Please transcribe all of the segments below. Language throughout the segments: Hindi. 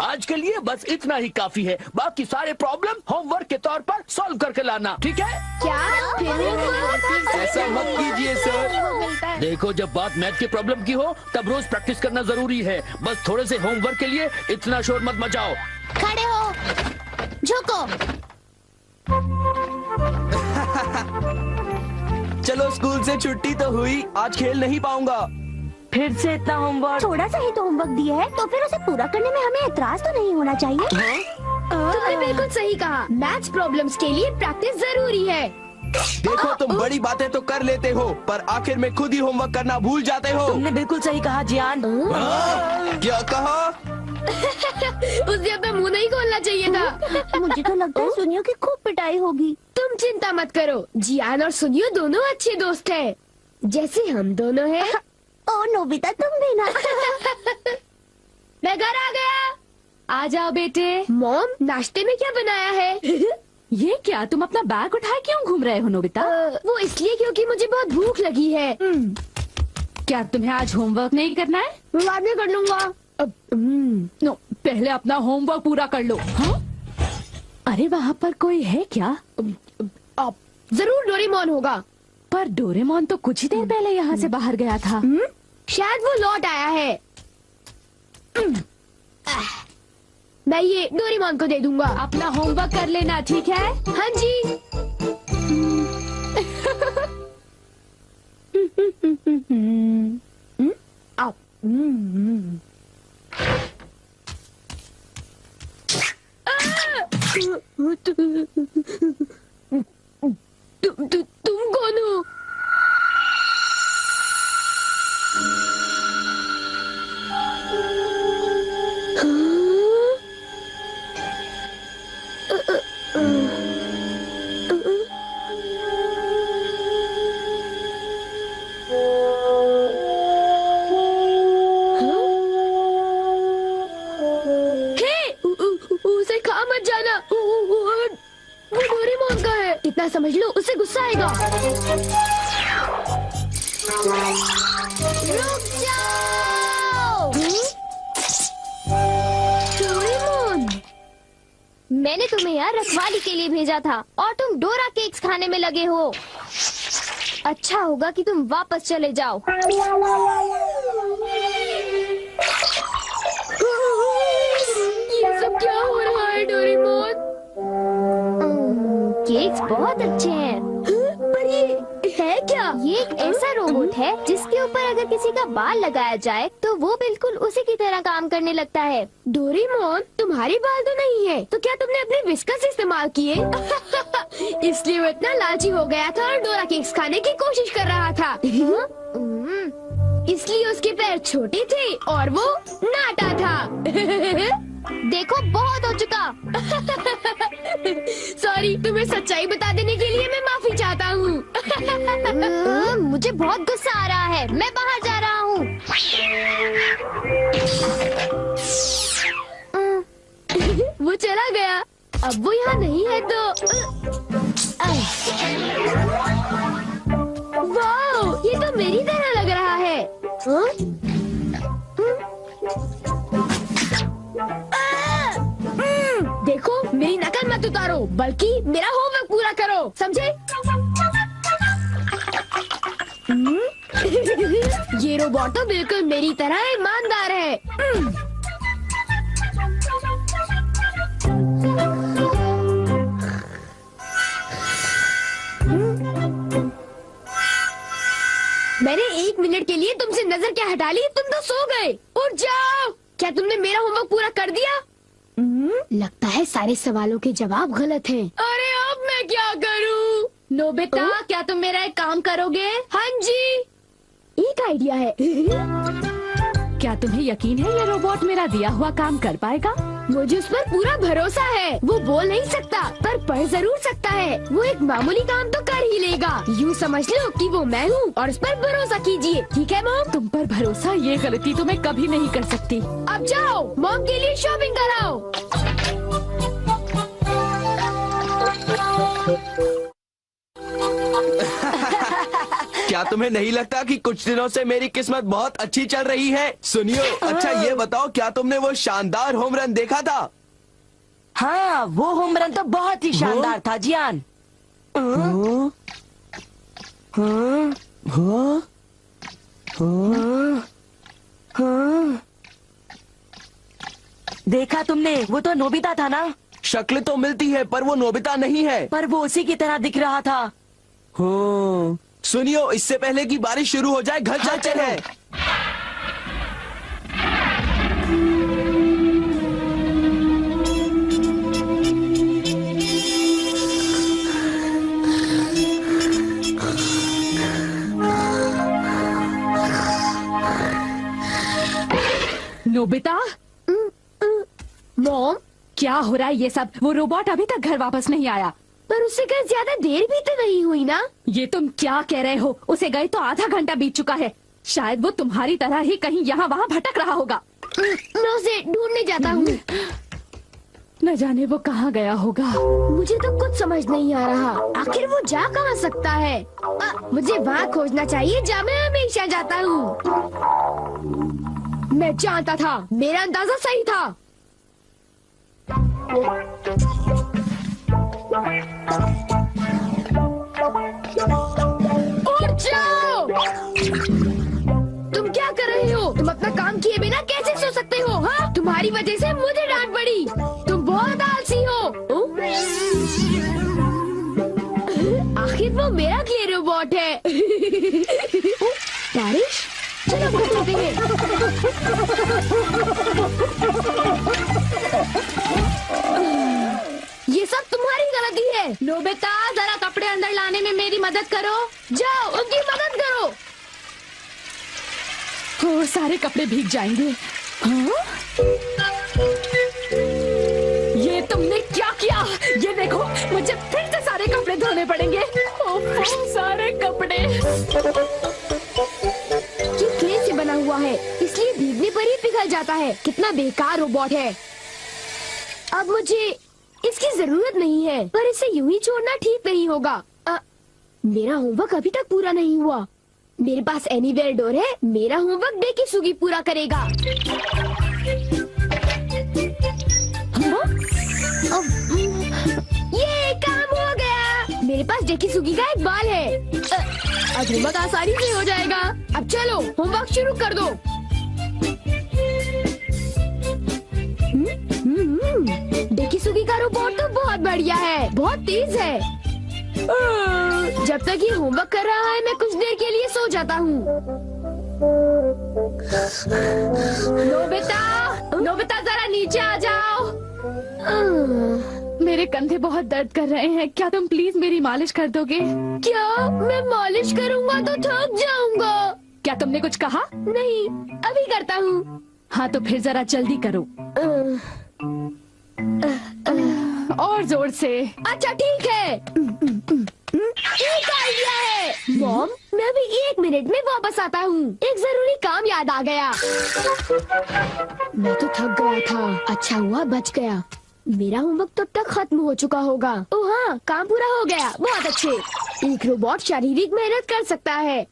आज के लिए बस इतना ही काफी है। बाकी सारे प्रॉब्लम होमवर्क के तौर पर सॉल्व करके लाना, ठीक है? क्या? ऐसा मत कीजिए सर। देखो, जब बात मैथ के प्रॉब्लम की हो तब रोज प्रैक्टिस करना जरूरी है। बस थोड़े से होमवर्क के लिए इतना शोर मत मचाओ। खड़े हो, झुको। चलो, स्कूल से छुट्टी तो हुई, आज खेल नहीं पाऊंगा। फिर से इतना होमवर्क? थोड़ा सा ही तो होमवर्क दिया है, तो फिर उसे पूरा करने में हमें एतराज तो नहीं होना चाहिए। तुमने बिल्कुल सही कहा। मैथ्स प्रॉब्लम्स के लिए प्रैक्टिस जरूरी है। देखो, तुम बड़ी बातें तो कर लेते हो, पर आखिर में खुद ही होमवर्क करना भूल जाते हो। तुमने बिल्कुल सही कहा जियान। क्या कहा? उसे अपना मुंह नहीं खोलना चाहिए था। मुझे तो लगता है सुनियो की खूब पिटाई होगी। तुम चिंता मत करो, जियान और सुनियो दोनों अच्छे दोस्त हैं, जैसे हम दोनों हैं। ओ नोबिता, तुम भी ना। मैं घर आ गया। आ जाओ बेटे। मॉम, नाश्ते में क्या बनाया है? ये क्या, तुम अपना बैग उठाए क्यों घूम रहे हो नोबिता? वो इसलिए क्योंकि मुझे बहुत भूख लगी है। क्या तुम्हें आज होमवर्क नहीं करना है? मैं बाद में कर लूंगा। नो, पहले अपना होमवर्क पूरा कर लो। हाँ? अरे वहाँ पर कोई है क्या? जरूर डोरेमोन होगा। पर डोरेमोन तो कुछ ही देर पहले यहाँ से बाहर गया था। शायद वो लौट आया है। मैं ये डोरेमोन को दे दूंगा। अपना होमवर्क कर लेना, ठीक है? हाँ जी। तुम कौन हो? उसे खा मत जाना, वो डोरेमोन का है। इतना समझ लो, उससे गुस्सा आएगा। रुक जाओ। डोरेमोन, मैंने तुम्हें यहाँ रखवाली के लिए भेजा था और तुम डोरा केक्स खाने में लगे हो। अच्छा होगा कि तुम वापस चले जाओ। ये सब क्या हो रहा है डोरेमोन? केक्स बहुत अच्छे हैं। पर ये है क्या? ये एक ऐसा रोबोट है जिसके ऊपर अगर किसी का बाल लगाया जाए तो वो बिल्कुल उसी की तरह काम करने लगता है। डोरेमोन, तुम्हारे बाल तो नहीं है, तो क्या तुमने अपने विस्कस इस्तेमाल किए? इसलिए वो इतना लालची हो गया था और डोरा केक्स खाने की कोशिश कर रहा था। इसलिए उसके पैर छोटे थे और वो नाटा था। देखो, बहुत हो चुका। सॉरी, तुम्हें सच्चाई बता देने के लिए मैं माफी चाहता हूँ। मुझे बहुत गुस्सा आ रहा है, मैं बाहर जा रहा हूँ। वो चला गया। अब वो यहाँ नहीं है तो वाह, ये तो मेरी तरह लग रहा है। देखो, मेरी नकल मत उतारो, बल्कि मेरा होमवर्क पूरा करो, समझे? ये रोबोट तो बिल्कुल मेरी तरह ईमानदार है। मैंने 1 मिनट के लिए तुमसे नजर क्या हटा ली, तुम तो सो गए। उठ जाओ। क्या तुमने मेरा होमवर्क पूरा कर दिया? लगता है सारे सवालों के जवाब गलत हैं। अरे अब मैं क्या करूं? नोबिता, क्या तुम मेरा एक काम करोगे? हाँ जी, एक आइडिया है। क्या तुम्हें यकीन है ये रोबोट मेरा दिया हुआ काम कर पाएगा? मुझे उस पर पूरा भरोसा है। वो बोल नहीं सकता पर पढ़ जरूर सकता है। वो एक मामूली काम तो कर ही लेगा। यूँ समझ लो कि वो मैं हूँ और उस पर भरोसा कीजिए, ठीक है मॉम? तुम पर भरोसा, ये गलती तो मैं कभी नहीं कर सकती। अब जाओ, मॉम के लिए शॉपिंग कराओ। क्या तुम्हें नहीं लगता कि कुछ दिनों से मेरी किस्मत बहुत अच्छी चल रही है? सुनियो, अच्छा ये बताओ, क्या तुमने वो शानदार होम रन देखा था? हाँ, वो होम रन तो बहुत ही शानदार था जियान। हाँ? हाँ? हाँ? हाँ? हाँ? देखा तुमने? वो तो नोबिता था ना? शक्ल तो मिलती है पर वो नोबिता नहीं है। पर वो उसी की तरह दिख रहा था। हाँ। सुनियो, इससे पहले कि बारिश शुरू हो जाए घर हाँ, चलते चलो। हैं। नोबिता, मॉम, क्या हो रहा है ये सब? वो रोबोट अभी तक घर वापस नहीं आया। पर उससे कहीं ज्यादा देर भी तो नहीं हुई ना। ये तुम क्या कह रहे हो? उसे गए तो आधा घंटा बीत चुका है। शायद वो तुम्हारी तरह ही कहीं यहाँ वहाँ भटक रहा होगा। मैं उसे ढूंढने जाता हूँ। न जाने वो कहाँ गया होगा। मुझे तो कुछ समझ नहीं आ रहा, आखिर वो जा कहाँ सकता है? मुझे वहाँ खोजना चाहिए जहाँ मैं हमेशा जाता हूँ। मैं जानता था, मेरा अंदाजा सही था। उठ जाओ! तुम क्या कर रहे हो? तुम अपना काम किए बिना कैसे सो सकते हो? हाँ, तुम्हारी वजह से मुझे डांट पड़ी। तुम बहुत आलसी हो। आखिर वो मेरा क्ले रोबोट है। बारिश, चलो घर चलते हैं। ये सब तुम्हारी गलती है। नोबिता, जरा कपड़े अंदर लाने में मेरी मदद करो। जाओ, उनकी मदद करो। वो सारे कपड़े भीग जाएंगे। हाँ? ये तुमने क्या किया? ये देखो, मुझे फिर से सारे कपड़े धोने पड़ेंगे। ओह, सारे कपड़े। ये क्ले से बना हुआ है, इसलिए भीगने पर ही पिघल जाता है। कितना बेकार रोबोट है। अब मुझे इसकी जरूरत नहीं है, पर इसे यूं ही छोड़ना ठीक नहीं होगा। मेरा होमवर्क अभी तक पूरा नहीं हुआ। मेरे पास एनीवेयर डोर है। मेरा होमवर्क डेकिसुगी पूरा करेगा। हाँ? ये काम हो गया। मेरे पास डेकिसुगी का एक बाल है। अब होमवर्क आसानी से हो जाएगा। अब चलो, होमवर्क शुरू कर दो। डेकिसुगी का रोबोट तो बहुत बढ़िया है, बहुत तेज है। जब तक ये होमवर्क कर रहा है, मैं कुछ देर के लिए सो जाता हूँ। नोबिता, जरा नीचे आ जाओ। मेरे कंधे बहुत दर्द कर रहे हैं। क्या तुम प्लीज मेरी मालिश कर दोगे? क्या? मैं मालिश करूँगा तो थक जाऊंगा। क्या तुमने कुछ कहा? नहीं, अभी करता हूँ। हाँ, तो फिर जरा जल्दी करो। और जोर से। अच्छा ठीक है। एक आइडिया है। मॉम, मैं अभी 1 मिनट में वापस आता हूँ। एक जरूरी काम याद आ गया। मैं तो थक गया था। अच्छा हुआ बच गया। मेरा होमवर्क तब तक खत्म हो चुका होगा। ओह हाँ, काम पूरा हो गया। बहुत अच्छे। एक रोबोट शारीरिक मेहनत कर सकता है।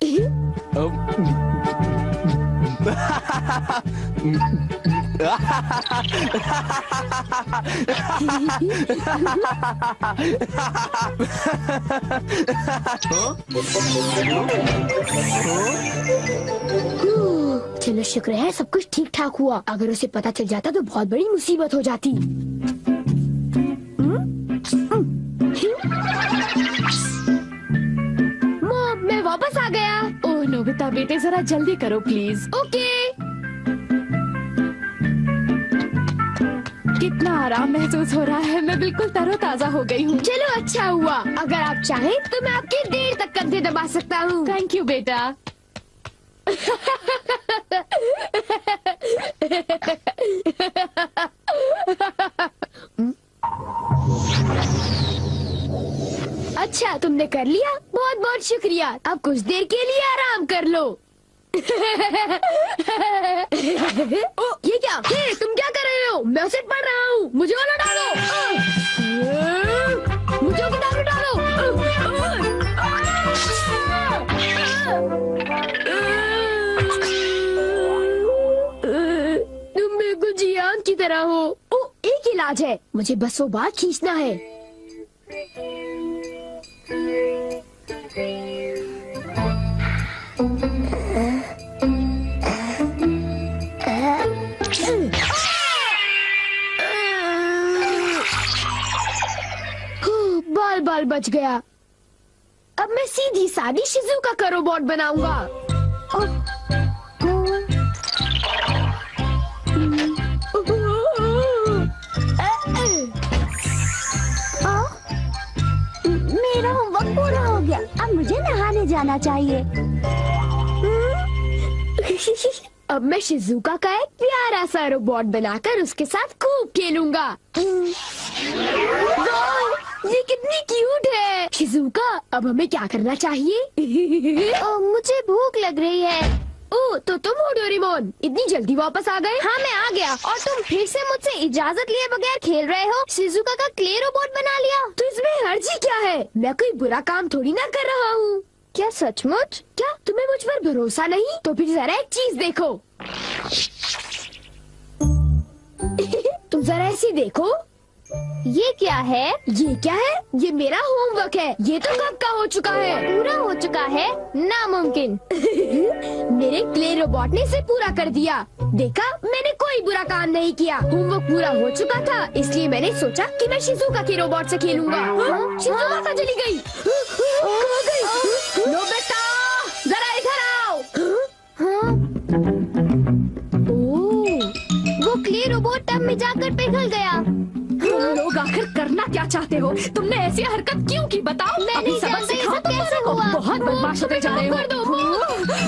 चलो, शुक्र है सब कुछ ठीक ठाक हुआ। अगर उसे पता चल जाता तो बहुत बड़ी मुसीबत हो जाती। मॉम, मैं वापस आ गया। ओह नोबिता बेटे, जरा जल्दी करो प्लीज। ओके। कितना आराम महसूस हो रहा है। मैं बिल्कुल तरोताजा हो गई हूँ। चलो, अच्छा हुआ। अगर आप चाहें तो मैं आपके देर तक कंधे दबा सकता हूँ। थैंक यू बेटा। अच्छा, तुमने कर लिया। बहुत बहुत शुक्रिया। अब कुछ देर के लिए आराम कर लो। ओ, ये क्या? हे, तुम क्या कर रहे हो? मैं उसे पढ़ रहा हूँ। मुझे वाला डालो। मुझे किताब डालो। डोरेमोन की तरह हो। ओ, एक इलाज है, मुझे बस वो बात खींचना है। बाल बाल बच गया। अब मैं सीधी सादी शिजुका का रोबोट बनाऊंगा। मेरा होमवर्क पूरा हो गया, अब मुझे नहाने जाना चाहिए। अब मैं शिजुका का एक प्यारा सा रोबोट बनाकर उसके साथ खूब खेलूंगा। वाह, ये कितनी क्यूट है। शिजुका, अब हमें क्या करना चाहिए? मुझे भूख लग रही है। ओ, तो तुम हो डोरेमोन, इतनी जल्दी वापस आ गए? हाँ, मैं आ गया और तुम फिर से मुझसे इजाजत लिए बगैर खेल रहे हो। शिजुका का क्ले रोबोट बना लिया। तो इसमें हर्जी क्या है? मैं कोई बुरा काम थोड़ी ना कर रहा हूँ। क्या सचमुच? क्या तुम्हें मुझ पर भरोसा नहीं? तो फिर जरा एक चीज देखो। तुम जरा ऐसी देखो। ये क्या है? ये क्या है? ये मेरा होमवर्क है। ये तो कब का हो चुका है। पूरा हो चुका है? नामुमकिन। मेरे क्ले रोबोट ने इसे पूरा कर दिया। देखा, मैंने कोई बुरा काम नहीं किया। होमवर्क पूरा हो चुका था, इसलिए मैंने सोचा कि मैं शिजुका के रोबोट से खेलूंगा। शिजुका कहाँ चली गई? कहाँ गई? नोबिता, जरा इधर आओ। वो क्ले रोबोट टब में जाकर पिघल गया। तुम लोग आखिर करना क्या चाहते हो? तुमने ऐसी हरकत क्यों की बताओ? मैं अभी नहीं सबक जानता ये सिखाओ सब तुम कैसे लोगों को। हुआ। बहुत बदमाश होते जा रहे हो। कर दो।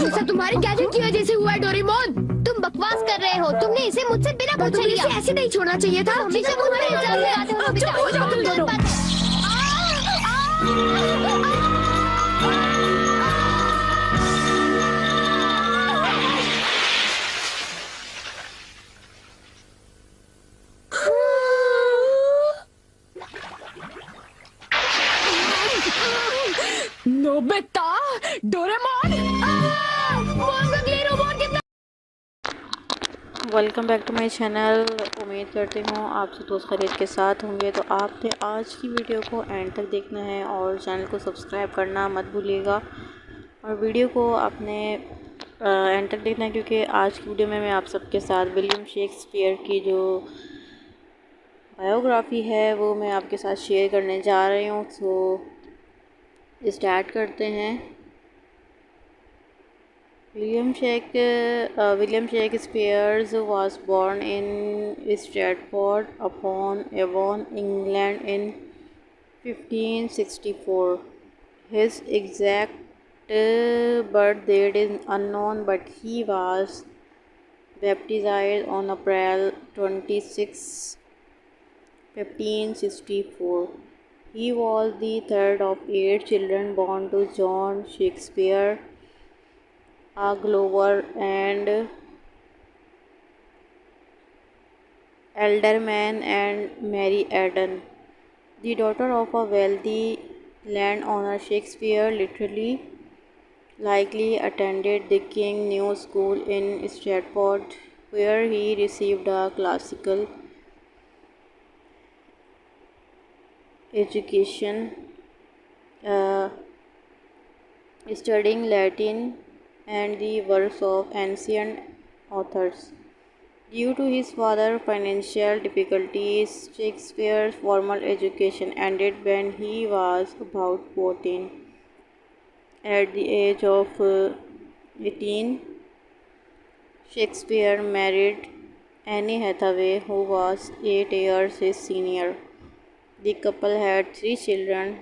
ये सब तुम्हारे गैजेट की वजह से हुआ है डोरेमोन। तुम बकवास कर रहे हो। तुमने इसे मुझसे बिना पूछे तुम्हें लिया। इसे ऐसे नहीं छोड़ना चाहिए था। हमेशा मुझ पर इल्जाम लगाते हो। चुप हो जाओ तुम दोनों। Nobita, Doraemon. Welcome back to my channel. उम्मीद करती हूँ आप सब दोस्त खरीद के साथ होंगे। तो आपने आज की वीडियो को एंड तक देखना है और चैनल को सब्सक्राइब करना मत भूलिएगा। और वीडियो को आपने एंड तक देखना है, क्योंकि आज की वीडियो में मैं आप सबके साथ विलियम शेक्सपियर की जो बायोग्राफ़ी है वो मैं आपके साथ शेयर करने जा रही हूँ। तो स्टार्ट करते हैं। William Shakespeare was born in Stratford upon Avon, England in 1564. His exact birth date is unknown, but he was baptized on April 26, 1564. He was the third of 8 children born to John Shakespeare, a Glover and alderman, and Mary Eden, the daughter of a wealthy landowner. Shakespeare likely attended the King New School in Stratford, where he received a classical education, studying Latin and the works of ancient authors. Due to his father's financial difficulties, Shakespeare's formal education ended when he was about 14. At the age of 18, Shakespeare married Anne Hathaway, who was 8 years his senior. The couple had 3 children: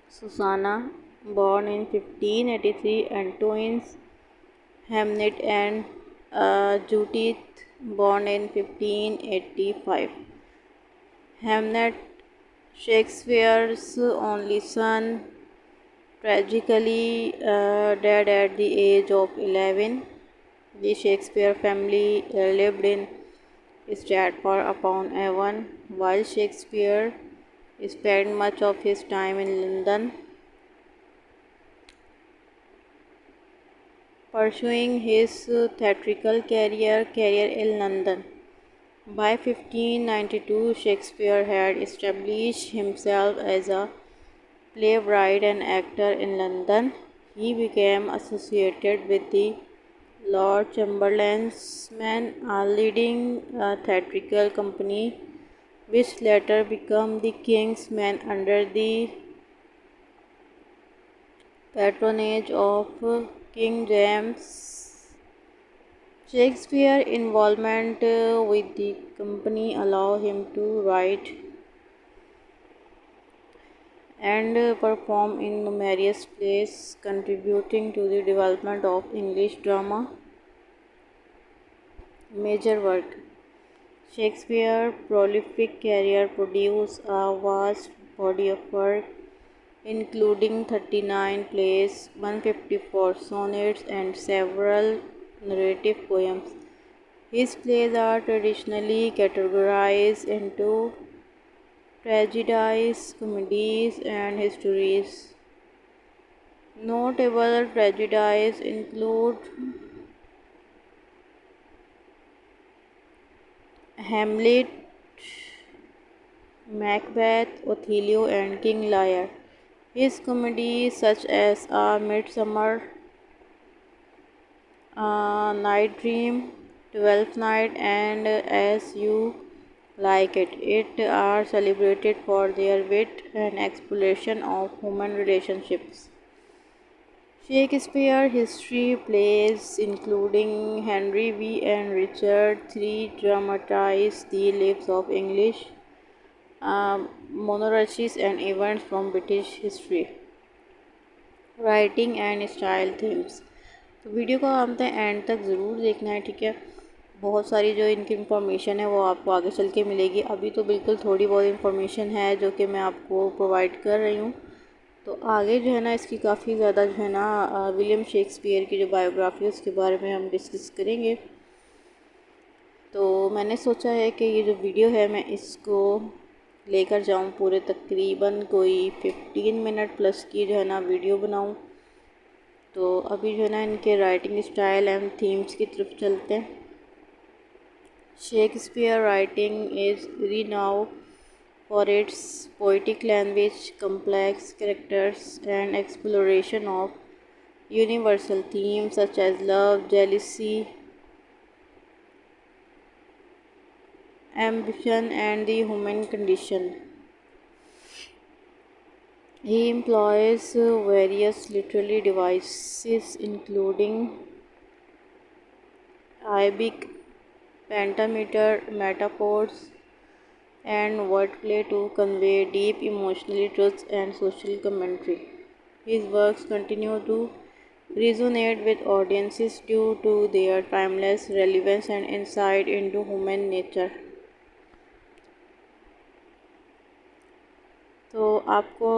Susanna, born in 1583, and twins Hamnet and Judith, born in 1585. Hamnet, Shakespeare's only son, tragically died at the age of 11. The Shakespeare family lived in Stratford upon Avon, while Shakespeare spent much of his time in London, pursuing his theatrical career in London. By 1592, Shakespeare had established himself as a playwright and actor in London. He became associated with the Lord Chamberlain's Men, a leading theatrical company, which later became the King's Men under the patronage of King James. Shakespeare's involvement with the company allowed him to write and perform in numerous plays, contributing to the development of English drama. Major work. Shakespeare's prolific career produced a vast body of work, including 39 plays, 154 sonnets, and several narrative poems. His plays are traditionally categorized into tragedies, comedies, and histories. Notable tragedies include Hamlet, Macbeth, Othello, and King Lear. His comedies such as A Midsummer Night Dream, Twelfth Night, and As You Like It are celebrated for their wit and exploration of human relationships. Shakespeare history plays, including Henry V and Richard III, dramatize the lives of English monarchs and events from British history. Writing and style themes. तो वीडियो को आपने एंड तक ज़रूर देखना है, ठीक है। बहुत सारी जो इनकी इन्फॉर्मेशन है वो आपको आगे चल के मिलेगी। अभी तो बिल्कुल थोड़ी बहुत इन्फॉर्मेशन है जो कि मैं आपको प्रोवाइड कर रही हूँ। तो आगे जो है ना इसकी काफ़ी ज़्यादा जो है ना विलियम शेक्सपियर की जो बायोग्राफी है उसके बारे में हम डिस्कस करेंगे। तो मैंने सोचा है कि ये जो वीडियो है मैं इसको लेकर जाऊं पूरे तकरीबन कोई 15 मिनट प्लस की जो है ना वीडियो बनाऊं। तो अभी जो है ना इनके राइटिंग स्टाइल एंड थीम्स की तरफ चलते हैं। Shakespeare writing is renowned for its poetic language, complex characters, and exploration of universal themes such as love, jealousy, ambition, and the human condition. He employs various literary devices including iambic pentameter, metaphors, and wordplay to convey deep emotional truths and social commentary. His works continue to resonate with audiences due to their timeless relevance and insight into human nature. तो आपको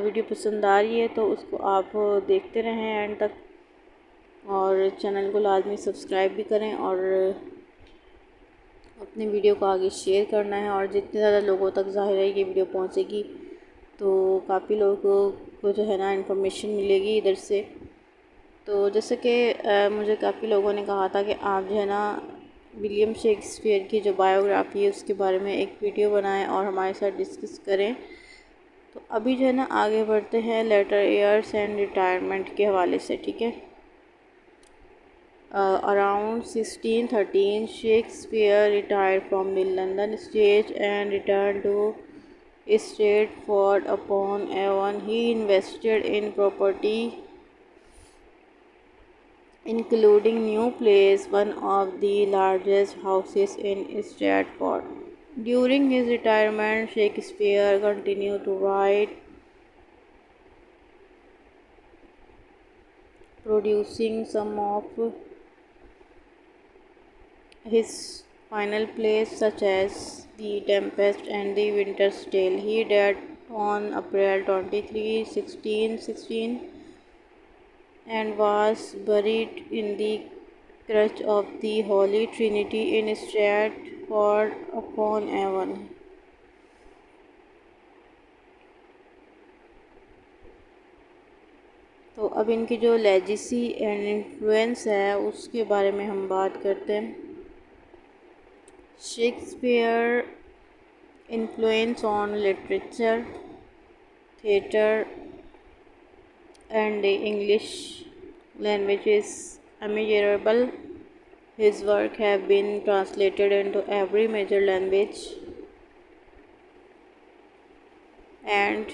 वीडियो पसंद आ रही है तो उसको आप देखते रहें एंड तक, और चैनल को लाजमी सब्सक्राइब भी करें और अपने वीडियो को आगे शेयर करना है। और जितने ज़्यादा लोगों तक ज़ाहिर है ये वीडियो पहुंचेगी तो काफ़ी लोगों को जो है ना इन्फॉर्मेशन मिलेगी इधर से। तो जैसे कि मुझे काफ़ी लोगों ने कहा था कि आप जो है ना विलियम शेक्सपियर की जो बायोग्राफी है उसके बारे में एक वीडियो बनाएं और हमारे साथ डिस्कस करें। तो अभी जो है ना आगे बढ़ते हैं लेटर ईयर्स एंड रिटायरमेंट के हवाले से, ठीक है। Around 1613, Shakespeare retired from the London stage and returned to Stratford-upon-Avon. He invested in property, including New Place, one of the largest houses in Stratford. During his retirement, Shakespeare continued to write, producing some of his final plays such as The Tempest and The Winter's Tale. He died on April 23, 1616 and was buried in the Church of the Holy Trinity in Stratford-upon-Avon. तो अब इनकी जो लेजेसी एंड इन्फ्लुएंस है उसके बारे में हम बात करते हैं। Shakespeare influence on literature, theatre, and the English language is immeasurable. His work have been translated into every major language and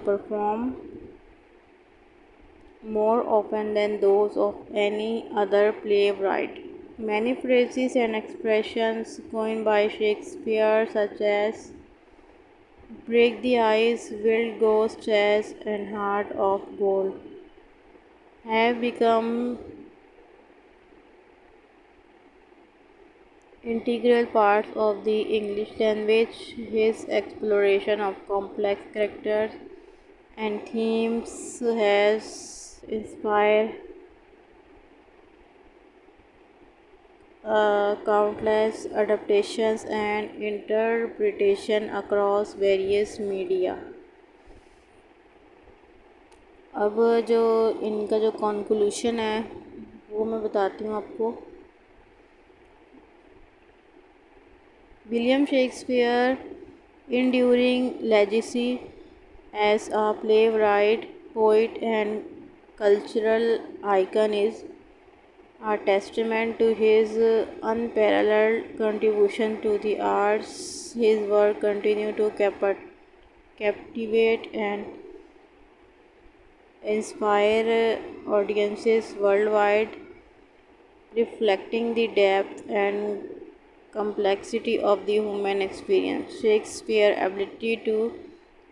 perform more often than those of any other playwright. Many phrases and expressions coined by Shakespeare, such as break the ice, wild goose chase, and heart of gold, have become integral parts of the English language. His exploration of complex characters and themes has inspired countless adaptations and interpretation across various media. अब जो इनका जो कंक्लूशन है वो मैं बताती हूँ आपको। William Shakespeare enduring legacy as a playwright, poet, and cultural icon is a testament to his unparalleled contribution to the arts. His work continues to captivate and inspire audiences worldwide, reflecting the depth and complexity of the human experience. Shakespeare's ability to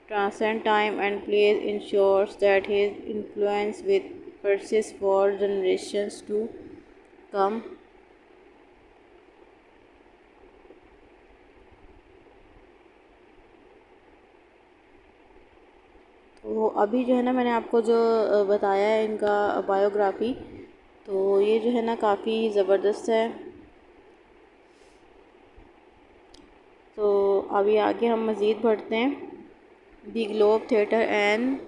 transcend time and place ensures that his influence will persist for generations to come. तो अभी जो है ना मैंने आपको जो बताया है इनका बायोग्राफी, तो ये जो है ना काफ़ी ज़बरदस्त है। तो अभी आगे हम मज़ीद बढ़ते हैं। The globe theatre and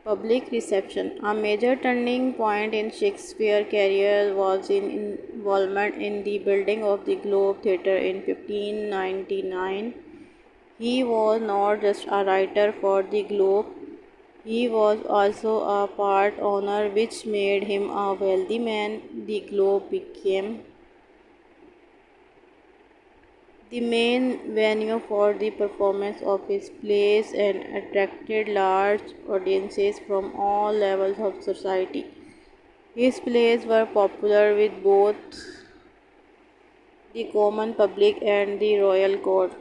public reception. A major turning point in Shakespeare's career was in involvement in the building of the Globe Theatre in 1599. He was not just a writer for the Globe, he was also a part owner, which made him a wealthy man. The Globe became the main venue for the performance of his plays and attracted large audiences from all levels of society. His plays were popular with both the common public and the royal court.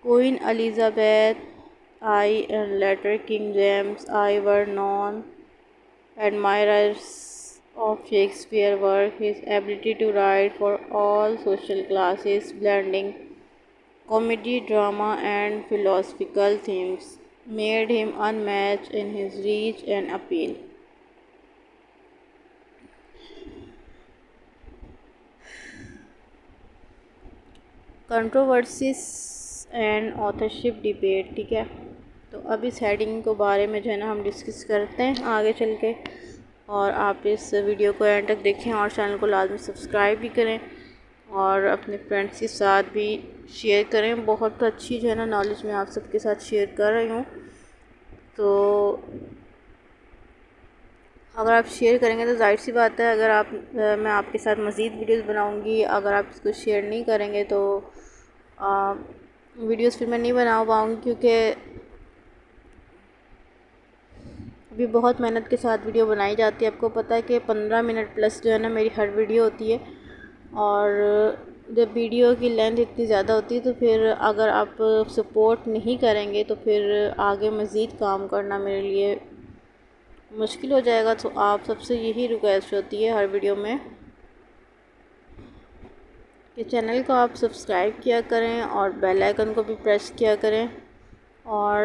Queen Elizabeth I and later King James I were known admirers of Shakespeare's work. His ability to write for all social classes, blending comedy, drama, and philosophical themes, made him unmatched in his reach and appeal. Controversies and authorship debate, ठीक है। तो अब इस हेडिंग के बारे में जो है ना हम डिस्कस करते हैं आगे चल के, और आप इस वीडियो को एंड तक देखें और चैनल को लाजमी सब्सक्राइब भी करें और अपने फ्रेंड्स के साथ भी शेयर करें। बहुत अच्छी जो है ना नॉलेज मैं आप सबके साथ शेयर कर रही हूँ, तो अगर आप शेयर करेंगे तो जाहिर सी बात है अगर आप मैं आपके साथ मज़ीद वीडियोस बनाऊंगी। अगर आप इसको शेयर नहीं करेंगे तो वीडियोस फिर मैं नहीं बना पाऊँगी, क्योंकि अभी बहुत मेहनत के साथ वीडियो बनाई जाती है। आपको पता है कि 15 मिनट प्लस जो है ना मेरी हर वीडियो होती है, और जब वीडियो की लेंथ इतनी ज़्यादा होती है तो फिर अगर आप सपोर्ट नहीं करेंगे तो फिर आगे मज़ीद काम करना मेरे लिए मुश्किल हो जाएगा। तो आप सबसे यही रिक्वेस्ट होती है हर वीडियो में कि चैनल को आप सब्सक्राइब किया करें और बेल आइकन को भी प्रेस किया करें और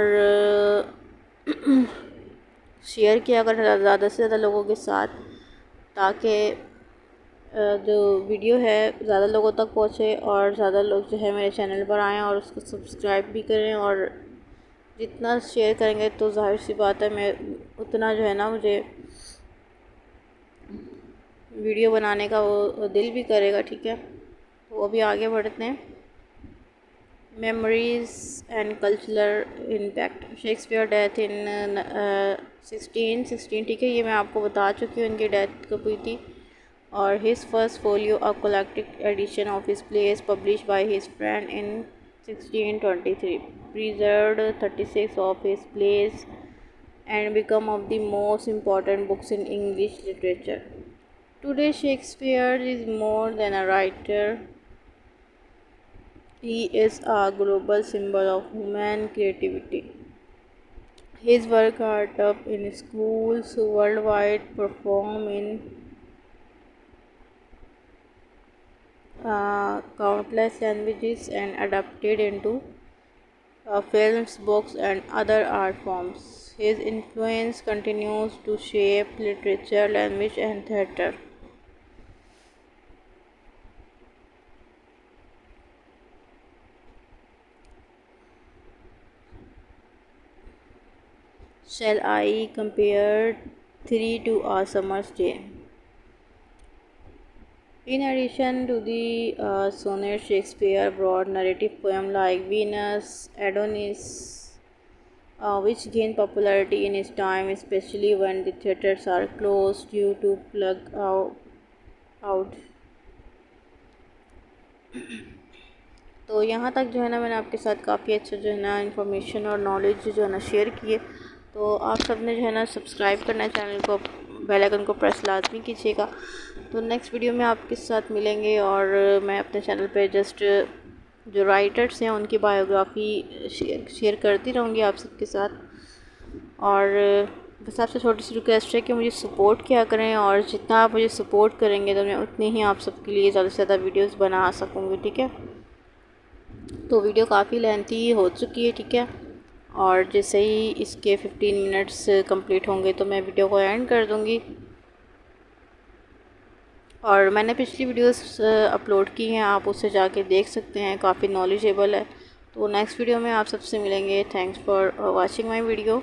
शेयर किया करें ज़्यादा से ज़्यादा लोगों के साथ, ताकि जो वीडियो है ज़्यादा लोगों तक पहुँचे और ज़्यादा लोग जो है मेरे चैनल पर आएँ और उसको सब्सक्राइब भी करें। और जितना शेयर करेंगे तो जाहिर सी बात है मैं उतना जो है ना मुझे वीडियो बनाने का वो दिल भी करेगा। ठीक है, तो अभी आगे बढ़ते हैं। Memories and cultural impact. Shakespeare death in 1616। ठीक है, ये मैं आपको बता चुकी हूँ इनकी डेथ कब हुई थी। और his first folio a collected edition of his plays publish by his friend in 1623 preserved 36 of his plays and become of the most important books in English literature. Today Shakespeare is more than a writer. He is a global symbol of human creativity. His work are taught in schools worldwide, performed in countless languages, and adapted into films, books, and other art forms. His influence continues to shape literature, language, and theatre. Shall I compare 3 to a summer's day? In addition to the sonnet, Shakespeare brought narrative poems like Venus, Adonis, which gained popularity in his time, especially when the theatres are closed due to plug out. तो यहाँ तक जो है ना मैंने आपके साथ काफ़ी अच्छा जो है ना इन्फॉर्मेशन और नॉलेज जो है ना शेयर किए। तो आप सब ने जो है ना सब्सक्राइब करना है चैनल को, बेल आइकन को प्रेस लाजमी कीजिएगा। तो नेक्स्ट वीडियो में आपके साथ मिलेंगे और मैं अपने चैनल पे जस्ट जो राइटर्स हैं उनकी बायोग्राफ़ी शेयर करती रहूँगी आप सबके साथ। और बस आपसे छोटी सी रिक्वेस्ट है कि मुझे सपोर्ट किया करें, और जितना आप मुझे सपोर्ट करेंगे तो मैं उतनी ही आप सबके लिए ज़्यादा से ज़्यादा वीडियोस बना सकूँगी। ठीक है, तो वीडियो काफ़ी लेंथी हो चुकी है। ठीक है, और जैसे ही इसके 15 मिनट्स कंप्लीट होंगे तो मैं वीडियो को एंड कर दूँगी। और मैंने पिछली वीडियोस अपलोड की हैं, आप उससे जाके देख सकते हैं, काफ़ी नॉलेजेबल है। तो नेक्स्ट वीडियो में आप सबसे मिलेंगे। Thanks for watching my video.